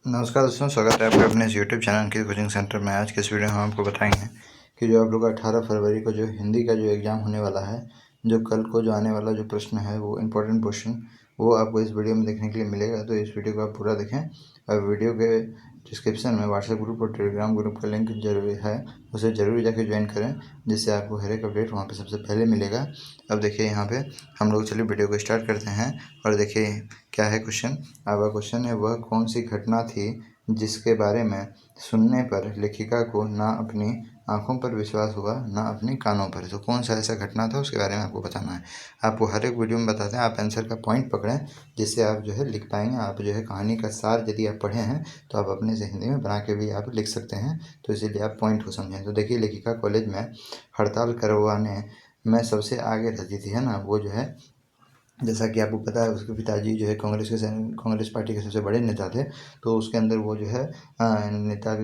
नमस्कार दोस्तों, स्वागत है आपका अपने इस यूट्यूब चैनल के कोचिंग सेंटर में। आज के इस वीडियो में हम आपको बताएंगे कि जो आप लोग का 18 फरवरी को जो हिंदी का जो एग्ज़ाम होने वाला है, जो कल को जो आने वाला जो प्रश्न है वो इम्पोर्टेंट क्वेश्चन वो आपको इस वीडियो में देखने के लिए मिलेगा। तो इस वीडियो को आप पूरा देखें और वीडियो के डिस्क्रिप्शन में व्हाट्सएप ग्रुप और टेलीग्राम ग्रुप का लिंक जरूरी है, उसे ज़रूर जाके ज्वाइन करें, जिससे आपको हर एक अपडेट वहाँ पे सबसे पहले मिलेगा। अब देखिए यहाँ पे हम लोग चलिए वीडियो को स्टार्ट करते हैं और देखिए क्या है क्वेश्चन। आपका क्वेश्चन है, वह कौन सी घटना थी जिसके बारे में सुनने पर लेखिका को ना अपनी आंखों पर विश्वास हुआ ना अपने कानों पर। तो कौन सा ऐसा घटना था उसके बारे में आपको बताना है। आपको हर एक वीडियो में बताते हैं, आप आंसर का पॉइंट पकड़ें, जिससे आप जो है लिख पाएंगे। आप जो है कहानी का सार यदि आप पढ़े हैं तो आप अपने से हिंदी में बना के भी आप लिख सकते हैं, तो इसीलिए आप पॉइंट को समझें। तो देखिए, लेखिका कॉलेज में हड़ताल करवाने में सबसे आगे रहती थी, है ना। वो जो है, जैसा कि आपको पता है, उसके पिताजी जो है कांग्रेस पार्टी के सबसे बड़े नेता थे। तो उसके अंदर वो जो है नेता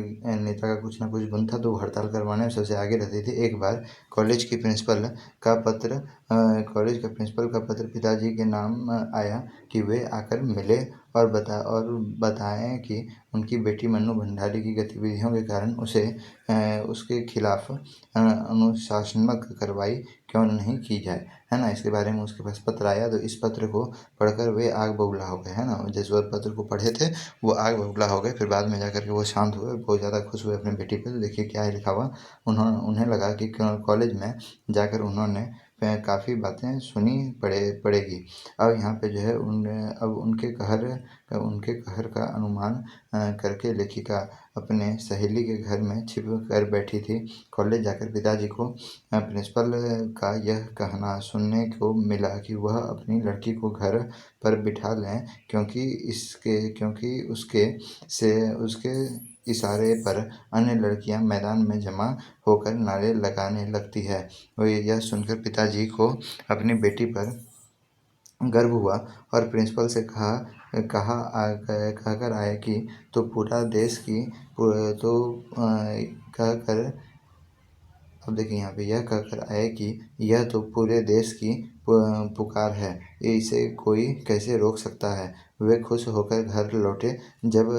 का कुछ ना कुछ गुण था, तो वो हड़ताल करवाने में सबसे आगे रहती थी। एक बार कॉलेज की प्रिंसिपल का पत्र कॉलेज का प्रिंसिपल का पत्र पिताजी के नाम आया कि वे आकर मिले और बताएं कि उनकी बेटी मन्नू भंडारी की गतिविधियों के कारण उसके खिलाफ अनुशासनात्मक कार्रवाई क्यों नहीं की जाए, है ना। इसके बारे में उसके पास पत्र आया, तो इस पत्र को पढ़कर वे आग बबूला हो गए, है ना। जिस वक्त पत्र को पढ़े थे वो आग बबूला हो गए, फिर बाद में जाकर के वो शांत हुए, बहुत ज़्यादा खुश हुए अपनी बेटी पे। तो देखिए क्या है लिखा हुआ। उन्हें लगा कि कॉलेज में जाकर उन्होंने काफ़ी बातें सुनी पड़ेगी। अब यहाँ पे जो है अब उनके कहर का अनुमान करके लेखिका अपने सहेली के घर में छिप कर बैठी थी। कॉलेज जाकर पिताजी को प्रिंसिपल का यह कहना सुनने को मिला कि वह अपनी लड़की को घर पर बिठा लें, क्योंकि उसके इशारे पर अन्य लड़कियां मैदान में जमा होकर नारे लगाने लगती है। और यह सुनकर पिताजी को अपनी बेटी पर गर्व हुआ और प्रिंसिपल से कहकर आए कि तो पूरा देश की तो कहकर अब देखिए यहाँ पे यह कहकर आए कि यह तो पूरे देश की पुकार है, इसे कोई कैसे रोक सकता है। वे खुश होकर घर लौटे। जब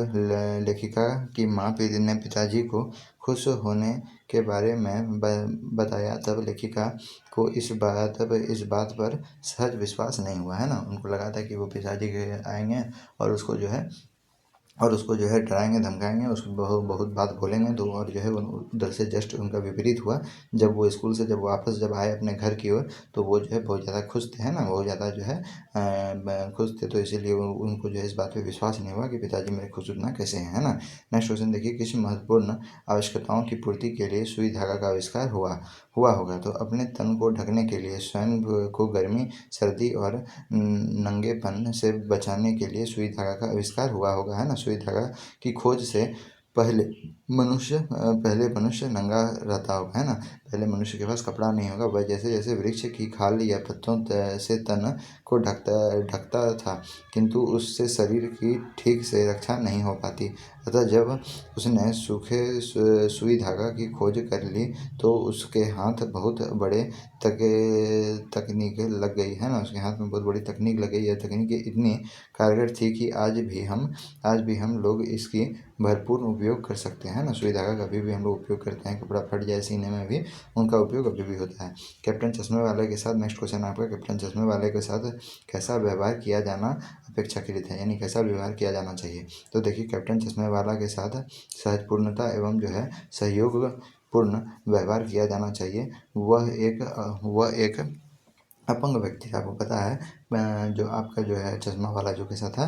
लेखिका की माँ ने पिताजी को खुश होने के बारे में बताया, तब लेखिका को इस बात पर सहज विश्वास नहीं हुआ, है ना। उनको लगा था कि वो पिताजी के आएंगे और उसको जो है डराएंगे धमकाएंगे, उसको बहुत बात बोलेंगे। तो और जो है उधर से जस्ट उनका विपरीत हुआ। जब वो स्कूल से जब आए अपने घर की ओर, तो वो जो है बहुत ज़्यादा खुश थे, है ना। बहुत ज़्यादा जो है खुश थे, तो इसीलिए उनको जो है इस बात पे विश्वास नहीं हुआ कि पिताजी मेरे खुश उतना कैसे हैं, है ना। नेक्स्ट क्वेश्चन देखिए, किसी महत्वपूर्ण आवश्यकताओं की पूर्ति के लिए सुई धागा का आविष्कार हुआ होगा। तो अपने तन को ढकने के लिए, स्वयं को गर्मी सर्दी और नंगेपन से बचाने के लिए सुई धागा का आविष्कार हुआ होगा, है ना। सुई धागा की खोज से पहले मनुष्य नंगा रहता होगा, है ना। पहले मनुष्य के पास कपड़ा नहीं होगा। वह जैसे जैसे वृक्ष की खाल या पत्तों से तन को ढकता था, किंतु उससे शरीर की ठीक से रक्षा नहीं हो पाती। अतः जब उसने सूखे सुई धागा की खोज कर ली, तो उसके हाथ बहुत बड़े तकनीक लग गई, है ना। उसके हाथ में बहुत बड़ी तकनीक लग गई। यह तकनीक इतनी कारगर थी कि आज भी हम लोग इसकी भरपूर उपयोग कर सकते हैं, ना। सुई धागा का अभी भी हम लोग उपयोग करते हैं, कपड़ा फट जाए सीने में भी उनका उपयोग अभी भी होता है। कैप्टन चश्मे वाले के साथ, नेक्स्ट क्वेश्चन आपका, कैप्टन चश्मे वाले के साथ कैसा व्यवहार किया जाना अपेक्षाकृत है, यानी कैसा व्यवहार किया जाना चाहिए। तो देखिए, कैप्टन चश्मे वाला के साथ सहजपूर्णता एवं जो है सहयोग पूर्ण व्यवहार किया जाना चाहिए। वह एक अपंग व्यक्ति था। आपको पता है जो आपका जो है चश्मा वाला जो कैसा था,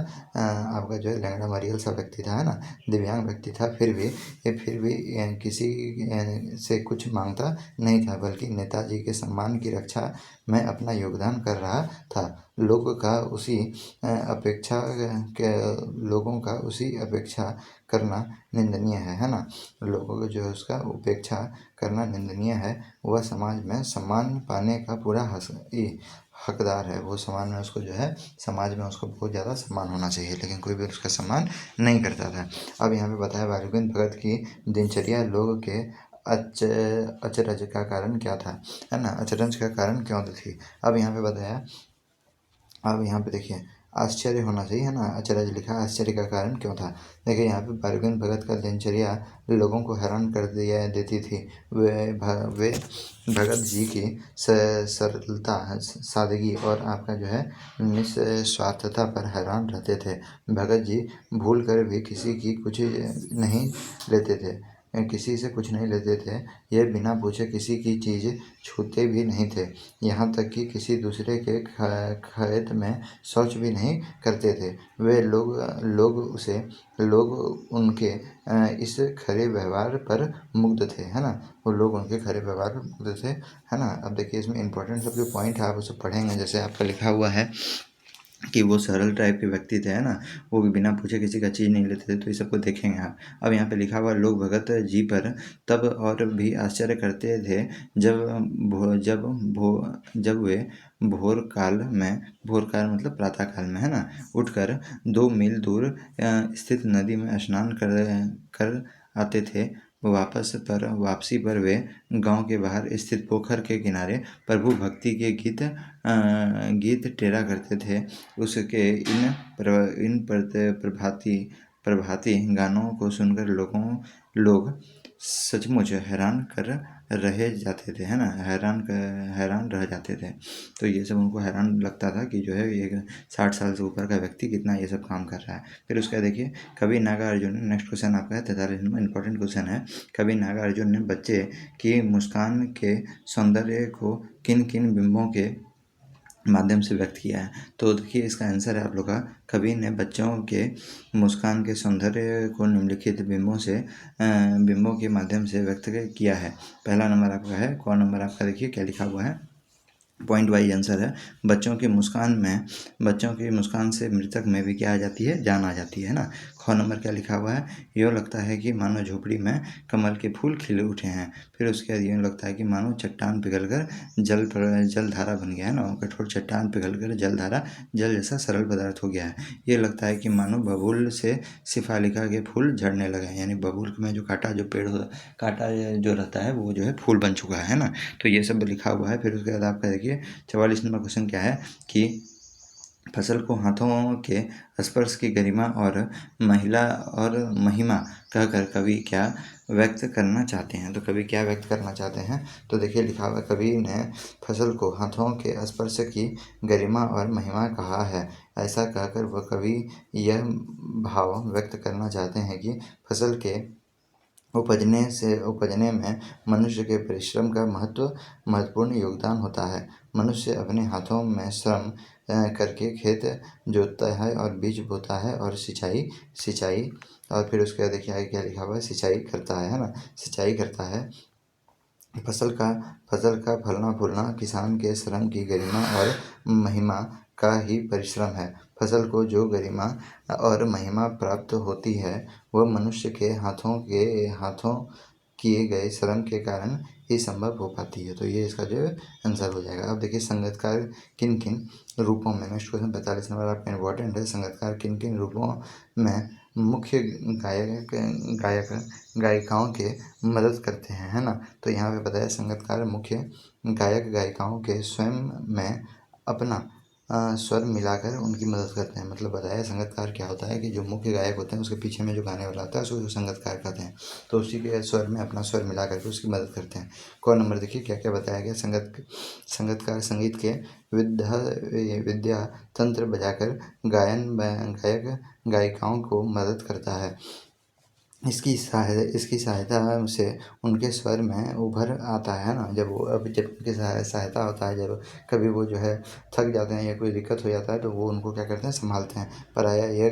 आपका जो है लैंगड़ा मरियल सा व्यक्ति था, है ना। दिव्यांग व्यक्ति था, फिर भी किसी से कुछ मांगता नहीं था, बल्कि नेताजी के सम्मान की रक्षा में अपना योगदान कर रहा था। लोगों का उसी अपेक्षा करना निंदनीय है ना। लोगों को जो है उसका उपेक्षा करना निंदनीय है। वह समाज में सम्मान पाने का पूरा हकदार है। वो समाज में उसको बहुत ज़्यादा सम्मान होना चाहिए, लेकिन कोई भी उसका सम्मान नहीं करता था। अब यहाँ पे बताया, बालगोविंद भगत की दिनचर्या लोगों के अचरज का कारण क्या था, है ना। अचरज का कारण क्यों थी। अब यहाँ पे बताया, अब यहाँ पे देखिए, आश्चर्य होना चाहिए, है ना। अचरज लिखा, आश्चर्य का कारण क्यों था। देखिए यहाँ पे बालगंज भगत का दिनचर्या लोगों को हैरान कर दिया देती थी। वे भगत जी की सरलता, सादगी और आपका जो है निस्वार्थता पर हैरान रहते थे। भगत जी भूल कर भी किसी की कुछ नहीं लेते थे, किसी से कुछ नहीं लेते थे। ये बिना पूछे किसी की चीज़ छूते भी नहीं थे। यहाँ तक कि किसी दूसरे के खेत में शौच भी नहीं करते थे। वे लोग उनके इस खरे व्यवहार पर मुग्ध थे, है ना। वो लोग उनके खरे व्यवहार पर मुग्ध थे, है ना। अब देखिए इसमें इंपॉर्टेंट सब जो पॉइंट है आप उसे पढ़ेंगे। जैसे आपका लिखा हुआ है कि वो सरल टाइप के व्यक्ति थे, है ना। वो भी बिना पूछे किसी का चीज़ नहीं लेते थे, तो ये सबको देखेंगे आप। अब यहाँ पे लिखा हुआ लोग भगत जी पर तब और भी आश्चर्य करते थे जब वे भोर काल मतलब प्रातः काल में, है ना, उठकर 2 मील दूर स्थित नदी में स्नान कर आते थे। वापसी पर वे गांव के बाहर स्थित पोखर के किनारे प्रभु भक्ति के गीत टेरा करते थे। उसके प्रभाती गानों को सुनकर लोग सचमुच हैरान रह जाते थे, है ना। हैरान रह जाते थे। तो ये सब उनको हैरान लगता था कि जो है एक 60 साल से ऊपर का व्यक्ति कितना ये सब काम कर रहा है। फिर उसका देखिए कवि नागार्जुन ने, नेक्स्ट क्वेश्चन आपका है 43 नंबर, इंपॉर्टेंट क्वेश्चन है। कवि नागार्जुन ने बच्चे की मुस्कान के सौंदर्य को किन किन बिंबों के माध्यम से व्यक्त किया है। तो देखिए इसका आंसर है आप लोग का, कवि ने बच्चों के मुस्कान के सौंदर्य को निम्नलिखित बिंबों के माध्यम से व्यक्त किया है। पहला नंबर आपका है, कौन नंबर आपका देखिए क्या लिखा हुआ है, पॉइंट वाइज आंसर है। बच्चों की मुस्कान से मृतक में भी क्या आ जाती है, जान आ जाती है ना। ख नंबर क्या लिखा हुआ है, यूँ लगता है कि मानो झोपड़ी में कमल के फूल खिले उठे हैं। फिर उसके बाद यूँ लगता है कि मानो चट्टान पिघलकर जलधारा बन गया है ना, कठोर चट्टान पिघलकर जल जैसा सरल पदार्थ हो गया है। ये लगता है कि मानो बबूल से सिफालिका के फूल झड़ने लगे हैं, यानी बबूल में जो कांटा जो रहता है वो जो है फूल बन चुका है ना। तो ये सब लिखा हुआ है। फिर उसके बाद आपका देखिए 44 नंबर क्वेश्चन क्या है कि फसल को हाथों के स्पर्श की गरिमा और महिमा कहकर कवि क्या व्यक्त करना चाहते हैं। तो कवि क्या व्यक्त करना चाहते हैं, तो देखिए लिखा हुआ, कवि ने फसल को हाथों के स्पर्श की गरिमा और महिमा कहा है। ऐसा कहकर वह कवि यह भाव व्यक्त करना चाहते हैं कि फसल के उपजने में मनुष्य के परिश्रम का महत्वपूर्ण योगदान होता है। मनुष्य अपने हाथों में श्रम करके खेत जोतता है और बीज बोता है और सिंचाई और फिर उसके बाद देखिए आगे क्या लिखा हुआ है, सिंचाई करता है ना, सिंचाई करता है। फसल का फलना फूलना किसान के श्रम की गरिमा और महिमा का ही परिश्रम है। फसल को जो गरिमा और महिमा प्राप्त होती है वह मनुष्य के हाथों किए गए श्रम के कारण ही संभव हो पाती है। तो ये इसका जो है आंसर हो जाएगा। अब देखिए संगीतकार किन किन रूपों में, नेक्स्ट क्वेश्चन 45 नंबर आपका इम्पोर्टेंट है, संगीतकार किन किन रूपों में मुख्य गायिकाओं के मदद करते हैं, है ना। तो यहाँ पे बताया संगीतकार मुख्य गायिकाओं के स्वयं में अपना स्वर मिलाकर उनकी मदद करते हैं। मतलब बताया संगीतकार क्या होता है कि जो मुख्य गायक होते हैं उसके पीछे में जो गाने वाला होता है उसको संगीतकार कहते हैं। तो उसी के स्वर में अपना स्वर मिला करके उसकी मदद करते हैं। कौन नंबर देखिए क्या क्या बताया गया, संगीतकार संगीत के विद्या तंत्र बजाकर गायिकाओं को मदद करता है। इसकी सहायता से उनके स्वर में उभर आता है ना। जब उनकी सहायता होता है, जब कभी वो जो है थक जाते हैं या कोई दिक्कत हो जाता है तो वो उनको क्या करते हैं, संभालते हैं। पर यह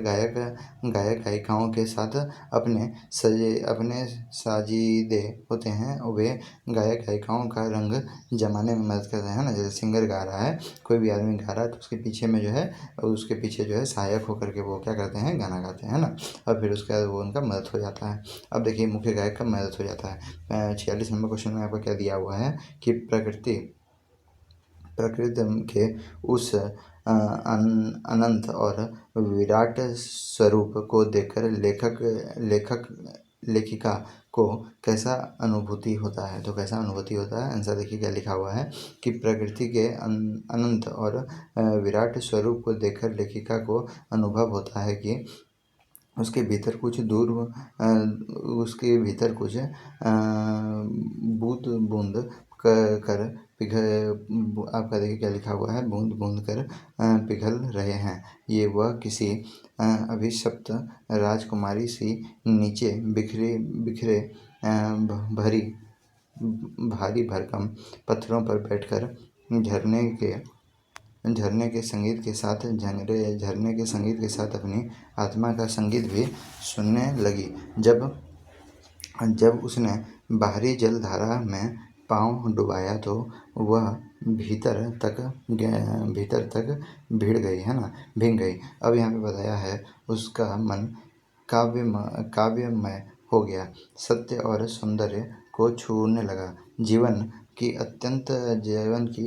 गायिकाओं के साथ अपने साजिदे होते हैं। वे गायिकाओं का रंग जमाने में मदद करते हैं ना। जैसे सिंगर गा रहा है, कोई भी आदमी गा रहा है तो उसके पीछे जो है सहायक होकर के वो क्या करते हैं, गाना गाते हैं ना। और फिर उसके बाद वो उनका मदद हो जाता है। अब देखिए मुख्य गायक का मदद हो जाता है। 46 नंबर क्वेश्चन में आपको क्या दिया हुआ है कि प्रकृति के उस अनंत और विराट स्वरूप को देखकर लेखिका को कैसा अनुभूति होता है। तो कैसा अनुभूति होता है, आंसर देखिए क्या लिखा हुआ है कि प्रकृति के अनंत और विराट स्वरूप को देखकर लेखिका को अनुभव होता है कि उसके भीतर कुछ उसके भीतर कुछ बूंद बूंद कर पिघल, आपका देखिए क्या लिखा हुआ है, बूंद बूंद कर पिघल रहे हैं। ये वह किसी अभिशप्त राजकुमारी सी नीचे बिखरे बिखरे भरी भारी भरकम पत्थरों पर बैठकर झरने के संगीत के साथ झरने के संगीत के साथ अपनी आत्मा का संगीत भी सुनने लगी। जब उसने बाहरी जलधारा में पाँव डुबाया तो वह भीतर तक भीग गई, है ना, भीग गई। अब यहाँ पे बताया है उसका मन काव्यमय हो गया, सत्य और सौंदर्य को छूने लगा। जीवन की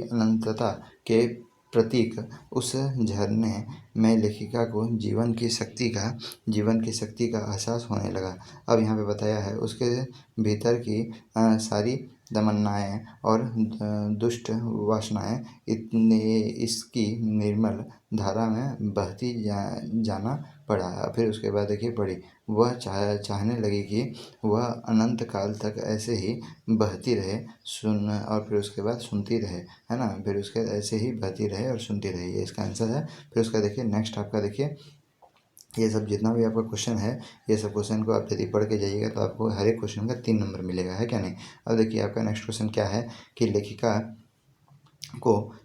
अनंतता के प्रतीक उस झरने में लेखिका को जीवन की शक्ति का एहसास होने लगा। अब यहाँ पे बताया है उसके भीतर की सारी तमन्नाएं और दुष्ट वासनाएं इसकी निर्मल धारा में बहती जाना पड़ा। फिर उसके बाद देखिए पढ़ी, वह चाहने लगी कि वह अनंत काल तक ऐसे ही बहती रहे और फिर उसके बाद सुनती रहे, है ना, फिर उसके ऐसे ही बहती रहे और सुनती रहे। ये इसका आंसर है। फिर उसका देखिए नेक्स्ट आपका देखिए, ये सब जितना भी आपका क्वेश्चन है, ये सब क्वेश्चन को आप यदि पढ़ के जाइएगा तो आपको हर एक क्वेश्चन का 3 नंबर मिलेगा, है क्या नहीं। अब देखिए आपका नेक्स्ट क्वेश्चन क्या है कि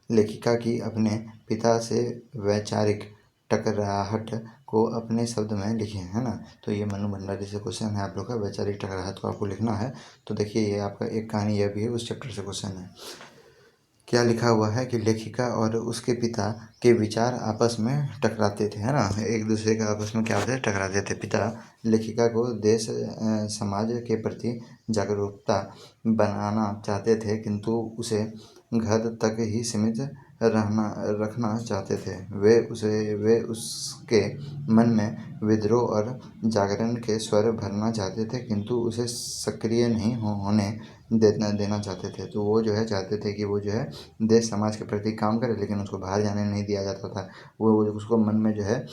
लेखिका की अपने पिता से वैचारिक टकराहट को अपने शब्द में लिखें, है ना। तो ये मनु भंडारी से क्वेश्चन है आप लोग का, वैचारिक टकराहट को आपको लिखना है। तो देखिए ये आपका एक कहानी यह भी है, उस चैप्टर से क्वेश्चन है। क्या लिखा हुआ है कि लेखिका और उसके पिता के विचार आपस में टकराते थे, है ना, एक दूसरे का आपस में क्या होते थे, टकराते थे। पिता लेखिका को देश समाज के प्रति जागरूकता बनाना चाहते थे, किंतु उसे घर तक ही सीमित रखना चाहते थे। वे उसके मन में विद्रोह और जागरण के स्वर भरना चाहते थे, किंतु उसे सक्रिय नहीं होने देना चाहते थे। तो वो जो है चाहते थे कि वो जो है देश समाज के प्रति काम करे, लेकिन उसको बाहर जाने नहीं दिया जाता था। वो उसको मन में जो है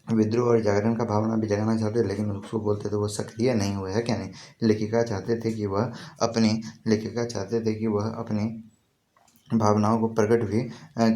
विद्रोह और जागरण का भावना भी जगाना चाहते थे, लेकिन उसको बोलते थे वो सक्रिय नहीं हुए, है क्या नहीं। लेखिका चाहते थे कि वह अपनी भावनाओं को प्रकट भी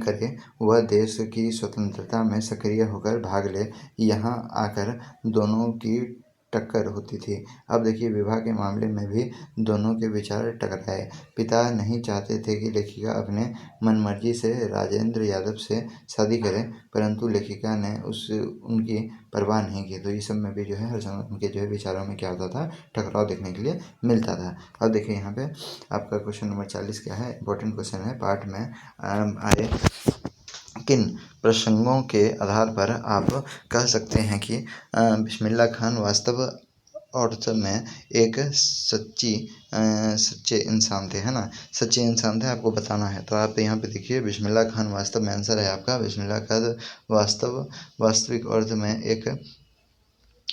करे, वह देश की स्वतंत्रता में सक्रिय होकर भाग ले। यहाँ आकर दोनों की टक्कर होती थी। अब देखिए विवाह के मामले में भी दोनों के विचार टकराए। पिता नहीं चाहते थे कि लेखिका अपने मनमर्जी से राजेंद्र यादव से शादी करे, परंतु लेखिका ने उनकी परवाह नहीं की। तो इस सब में भी जो है हर समय उनके जो है विचारों में क्या होता था, टकराव देखने के लिए मिलता था। अब देखिए यहाँ पे आपका क्वेश्चन नंबर 40 क्या है, इंपॉर्टेंट क्वेश्चन है। पाठ में आए किन प्रसंगों के आधार पर आप कह सकते हैं कि बिस्मिल्लाह खान वास्तव अर्थ में एक सच्चे इंसान थे, है ना, सच्चे इंसान थे, आपको बताना है। तो आप यहाँ पे देखिए बिस्मिल्लाह खान वास्तव में आंसर है आपका। बिस्मिल्लाह खान वास्तविक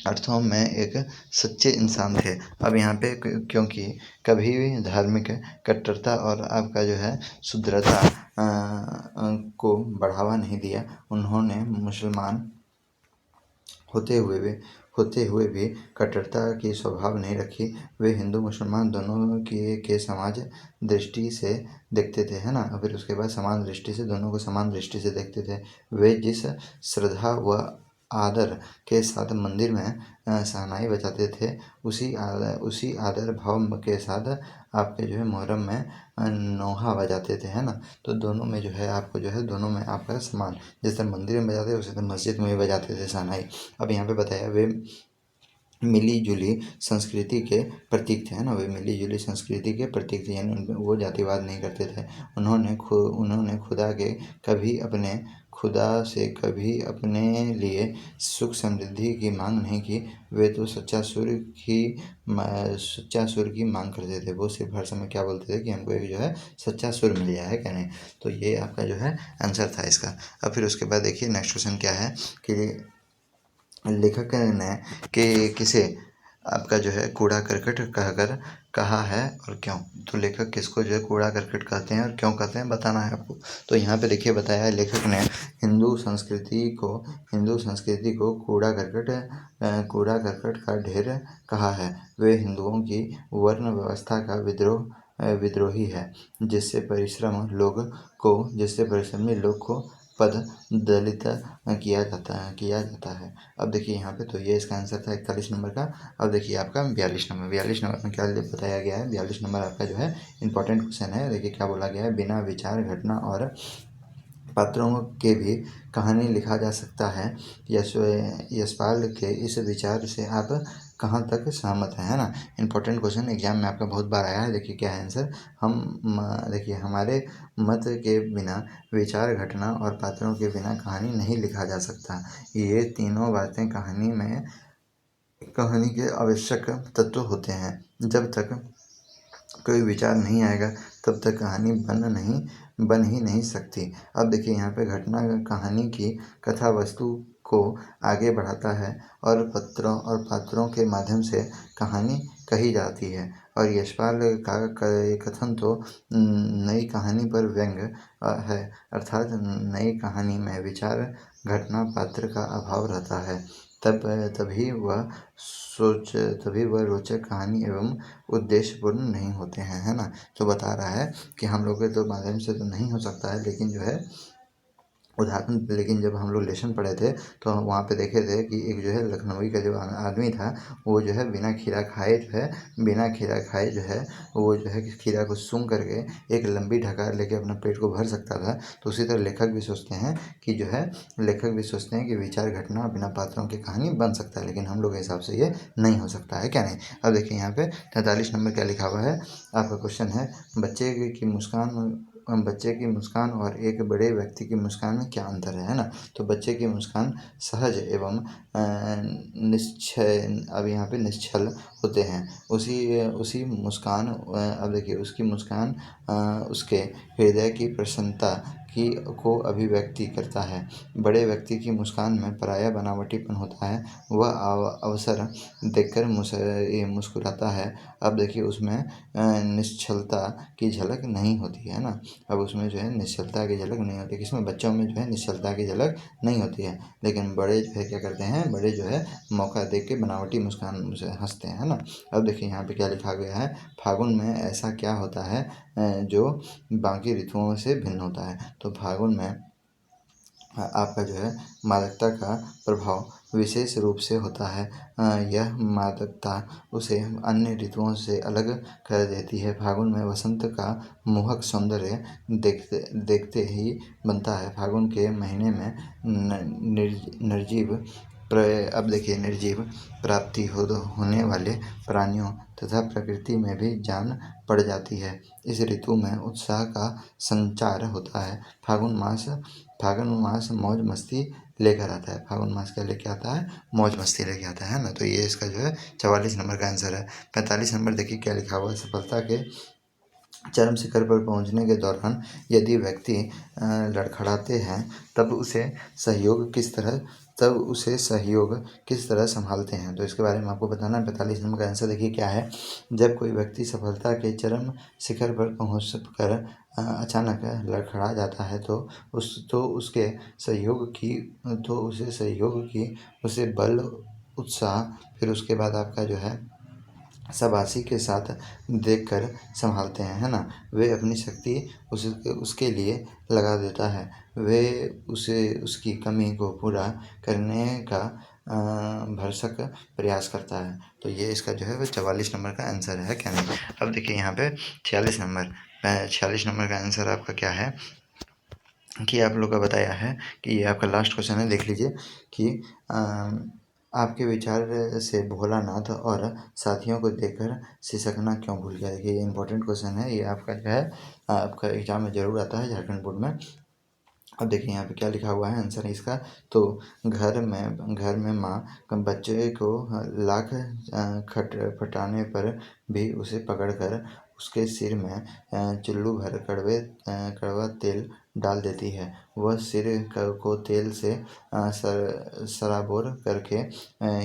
अर्थों में एक सच्चे इंसान थे। अब यहाँ पे क्योंकि कभी भी धार्मिक कट्टरता और आपका जो है शुद्धता को बढ़ावा नहीं दिया, उन्होंने मुसलमान होते हुए भी कट्टरता की स्वभाव नहीं रखी। वे हिंदू मुसलमान दोनों के समाज दृष्टि से देखते थे, है ना। फिर उसके बाद समान दृष्टि से, दोनों को समान दृष्टि से देखते थे। वे जिस श्रद्धा व आदर के साथ मंदिर में शहनाई बजाते थे, उसी आदर भाव के साथ आपके जो है मुहर्रम में नौहा बजाते थे, है ना। तो दोनों में जो है आपको जो है दोनों में आपका समान, जिस तरह मंदिर में बजाते उसी तरह मस्जिद में भी बजाते थे शहनाई। अब यहाँ पे बताया वे मिली जुली संस्कृति के प्रतीक थे, है ना, वे मिली जुली संस्कृति के प्रतीक थे, यानी उनमें वो जातिवाद नहीं करते थे। उन्होंने खुदा से कभी अपने लिए सुख समृद्धि की मांग नहीं की। वे तो सच्चा सुर की मांग करते थे। वो सिर्फ हर समय क्या बोलते थे कि हमको एक जो है सच्चा सुर मिल जाए, है क्या नहीं। तो ये आपका जो है आंसर था इसका। अब फिर उसके बाद देखिए नेक्स्ट क्वेश्चन क्या है कि लेखक ने किसे आपका जो है कूड़ा करकट कहकर कहा है और क्यों। तो लेखक किसको जो है कूड़ा करकट कहते हैं और क्यों कहते हैं बताना है आपको। तो यहाँ पे देखिए बताया है लेखक ने हिंदू संस्कृति को कूड़ा करकट का ढेर कहा है। वे हिंदुओं की वर्ण व्यवस्था का विद्रोही है, जिससे परिश्रमी लोग को पद दलित किया जाता है। अब देखिए यहाँ पे तो ये इसका आंसर था 41 नंबर का। अब देखिए आपका 42 नंबर में क्या बताया गया है। 42 नंबर आपका जो है इंपॉर्टेंट क्वेश्चन है। देखिए क्या बोला गया है, बिना विचार घटना और पात्रों के भी कहानी लिखा जा सकता है। यशपाल के इस विचार से आप कहाँ तक सहमत हैं, है ना। इंपॉर्टेंट क्वेश्चन एग्जाम में आपका बहुत बार आया है। देखिए क्या है आंसर। देखिए हमारे मत के बिना विचार घटना और पात्रों के बिना कहानी नहीं लिखा जा सकता। ये तीनों बातें कहानी के आवश्यक तत्व होते हैं। जब तक कोई विचार नहीं आएगा तब तक कहानी बन ही नहीं सकती। अब देखिए यहाँ पे घटना कहानी की कथा वस्तु को आगे बढ़ाता है और पात्रों के माध्यम से कहानी कही जाती है। और यशपाल का कथन तो नई कहानी पर व्यंग्य है, अर्थात नई कहानी में विचार घटना पात्र का अभाव रहता है। तभी वह रोचक कहानी एवं उद्देश्यपूर्ण नहीं होते हैं, है ना। तो बता रहा है कि हम लोग के तो माध्यम से तो नहीं हो सकता है, लेकिन जो है उदाहरण, लेकिन जब हम लोग लेसन पढ़े थे तो हम वहाँ पे देखे थे कि एक जो है लखनवी का जो आदमी था वो जो है बिना खीरा खाए जो है वो जो है खीरा को सूंघ करके एक लंबी ढकार लेके अपना पेट को भर सकता था। तो उसी तरह लेखक भी सोचते हैं कि विचार घटना बिना पात्रों की कहानी बन सकता है, लेकिन हम लोग के हिसाब से ये नहीं हो सकता है, क्या नहीं। अब देखिए यहाँ पे 43 नंबर क्या लिखा हुआ है। आपका क्वेश्चन है, बच्चे की मुस्कान और एक बड़े व्यक्ति की मुस्कान में क्या अंतर है ना। तो बच्चे की मुस्कान सहज एवं अब यहाँ पे निश्चल होते हैं। उसी मुस्कान अब देखिए उसकी मुस्कान उसके हृदय की प्रसन्नता को अभिव्यक्ति करता है। बड़े व्यक्ति की मुस्कान में पराया बनावटीपन होता है। वह अवसर देखकर मुस्कुराता है। अब देखिए उसमें निश्चलता की झलक नहीं होती है ना। अब उसमें जो है निश्चलता की झलक नहीं होती, किसमें, बच्चों में जो है निश्चलता की झलक नहीं होती है। लेकिन बड़े जो है क्या करते हैं, बड़े जो है मौका देख के बनावटी मुस्कान से हंसते हैं ना। अब देखिए यहाँ पे क्या लिखा गया है। फागुन में ऐसा क्या होता है जो बाकी ऋतुओं से भिन्न होता है। तो फागुन में आपका जो है मादकता का प्रभाव विशेष रूप से होता है। यह मादकता उसे अन्य ऋतुओं से अलग कर देती है। फागुन में वसंत का मोहक सौंदर्य देखते ही बनता है। फागुन के महीने में अब देखिए निर्जीव प्राप्ति होने वाले प्राणियों तथा प्रकृति में भी जान पड़ जाती है। इस ऋतु में उत्साह का संचार होता है। फागुन मास मौज मस्ती लेकर आता है। फागुन मास क्या लेके आता है, मौज मस्ती लेके आता है ना। तो ये इसका जो है 44 नंबर का आंसर है। 45 नंबर देखिए क्या लिखा हुआ है। सफलता के चरम शिखर पर पहुंचने के दौरान यदि व्यक्ति लड़खड़ाते हैं तब उसे सहयोग किस तरह संभालते हैं। तो इसके बारे में आपको बताना है। 45 नंबर का आंसर देखिए क्या है। जब कोई व्यक्ति सफलता के चरम शिखर पर पहुंच कर अचानक लड़खड़ा जाता है तो उसे सहयोग की उसे बल, उत्साह, फिर उसके बाद आपका जो है शाबाशी के साथ देखकर संभालते हैं, है ना। वे अपनी शक्ति उसके लिए लगा देता है। वे उसकी कमी को पूरा करने का भरसक प्रयास करता है। तो ये इसका जो है वो 44 नंबर का आंसर है, क्या नहीं। अब देखिए यहाँ पे 46 नंबर का आंसर आपका क्या है कि आप लोग का बताया है कि ये आपका लास्ट क्वेश्चन है। देख लीजिए कि आपके विचार से भोलानाथ और साथियों को देखकर सिसकना क्यों भूल गया। देखिए ये इंपॉर्टेंट क्वेश्चन है। ये आपका जो है आपका एग्जाम में ज़रूर आता है, झारखंड बोर्ड में। अब देखिए यहाँ पे क्या लिखा हुआ है आंसर है इसका। तो घर में माँ बच्चे को लाख खटपटाने पर भी उसे पकड़कर उसके सिर में चुल्लू भर कड़वा तेल डाल देती है। वह सिर को तेल से सराबोर करके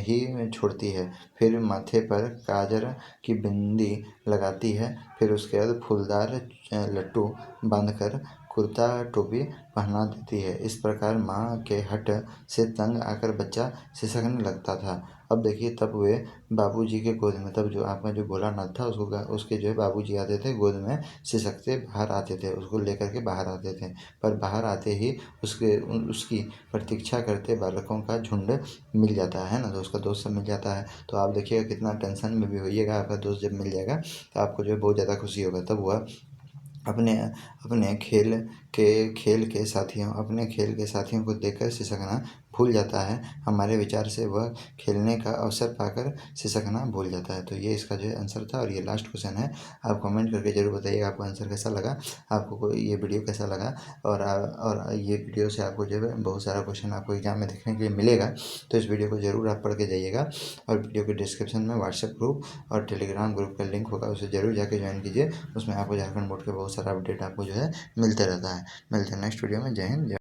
ही छोड़ती है। फिर माथे पर काजर की बिंदी लगाती है। फिर उसके बाद फूलदार लट्टू बांधकर कुर्ता टोपी पहना देती है। इस प्रकार माँ के हठ से तंग आकर बच्चा सिसकने लगता था। अब देखिए, तब वे बाबूजी के गोद में, तब जो आपका जो भोलानाथ था उसके जो है बाबूजी आते थे गोद में, सिसकते बाहर आते थे, उसको लेकर के बाहर आते थे। पर बाहर आते ही उसकी प्रतीक्षा करते बालकों का झुंड मिल जाता है ना, तो उसका दोस्त सब मिल जाता है। तो आप देखिएगा कितना टेंशन में भी होइएगा, आपका दोस्त जब मिल जाएगा तो आपको जो है बहुत ज़्यादा खुशी होगा। तब वह अपने अपने खेल के साथियों को देखकर सिसकना भूल जाता है। हमारे विचार से वह खेलने का अवसर पाकर सिसकना भूल जाता है। तो ये इसका जो है आंसर था, और ये लास्ट क्वेश्चन है। आप कमेंट करके ज़रूर बताइएगा आपको आंसर कैसा लगा, आपको ये वीडियो कैसा लगा। और ये वीडियो से आपको जो है बहुत सारा क्वेश्चन आपको एग्जाम में देखने के लिए मिलेगा। तो इस वीडियो को ज़रूर आप पढ़ के जाइएगा, और वीडियो के डिस्क्रिप्शन में व्हाट्सएप ग्रुप और टेलीग्राम ग्रुप का लिंक होगा, उसे ज़रूर जाके ज्वाइन कीजिए। उसमें आपको झारखंड बोर्ड के बहुत सारा अपडेट आपको जो है मिलते रहता है। मिलते हैं नेक्स्ट वीडियो में। जय हिंद।